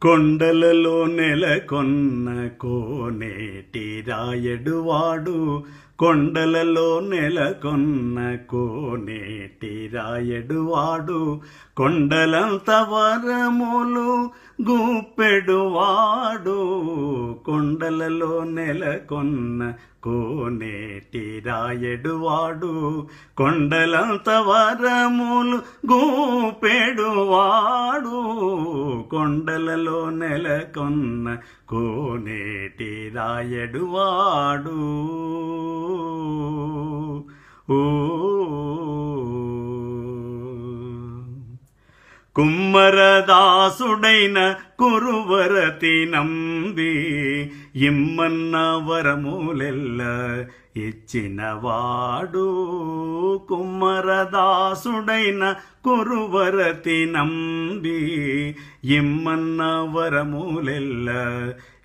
కొండలలో నెలకొన్న కోనేటి రాయడువాడు, కొండలలో నెలకొన్న కోనేటి రాయడువాడు, కొండలంత వరములు గూపెడువాడు. కొండలలో నెలకొన్న కోనేటి రాయడువాడు, కొండలంత వరములు గూపెడువాడు. కొండలలో నెలకొన్న కోనేటి రాయడువాడు. కుమ్మరదాసుడైన కురువరతి నంబి, ఇమ్మన్న వరములెల్ల ఇచ్చినవాడు. కుమ్మరదాసుడైన కురువరతి నంబి, ఇమ్మన్న వరములెల్ల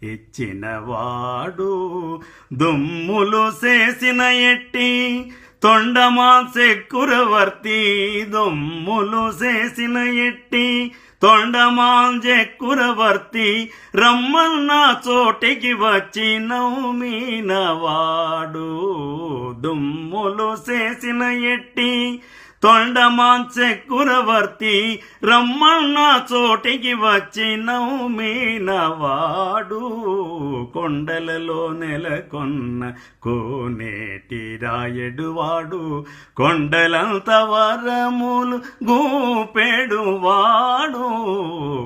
ఇచ్చినవాడు. దుమ్ములు చేసిన ఎట్టి తొండమాల్చెక్కురవర్తి, దొమ్ములు చేసిన ఎట్టి తొండమాల్చెక్కురవర్తి, రమ్మన్న చోటికి వచ్చి నవ్వుమినవాడు. దుమ్ములు చేసిన ఎట్టి తొండమాల్చెక్కురవర్తి, రమ్మన్న చోటికి వచ్చి నవ్వుమినవాడు. కొండలలో నెలకొన్న కోనేటి రాయడువాడు, కొండలంత వరములు గూపెడువాడు.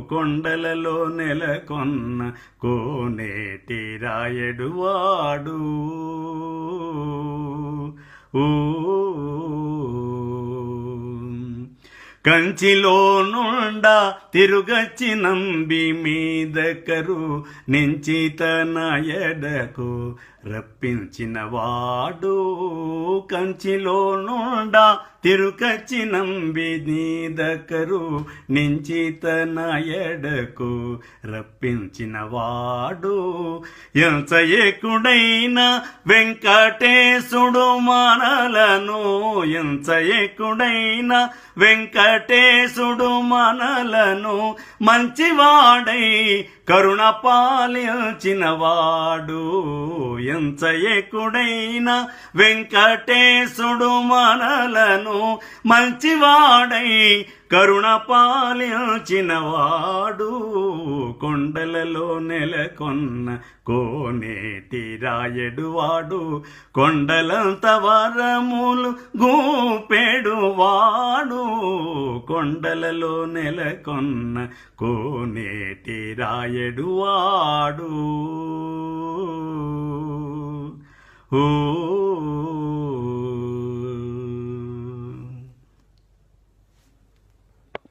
కొండలలో నెలకొన్న కోనేటి రాయడువాడు. కంచిలో నుండా తిరుగచ్చి నంబి మీదకరు నుంచి తన ఎడకు రప్పించినవాడు. కంచిలో నుండా తిరుగచ్చి నంబి నీదకరు నుంచి తన ఎడకు రప్పించినవాడు. ఎంచయకుడైన వెంకటేశుడు మనలను, ఎంచయకుడైన వెంకటేశుడు మనలను, మంచివాడై కరుణ పాలించినవాడు. ఎంచయకుడైన వెంకటేశుడు మనలను, మంచివాడై కరుణ పాలించినవాడు. కొండలలో నెలకొన్న కోనేటి రాయడువాడు, కొండలంత వరములు గూపెడువాడు. కొండలలో నెలకొన్న కోనేటి రాయడువాడు.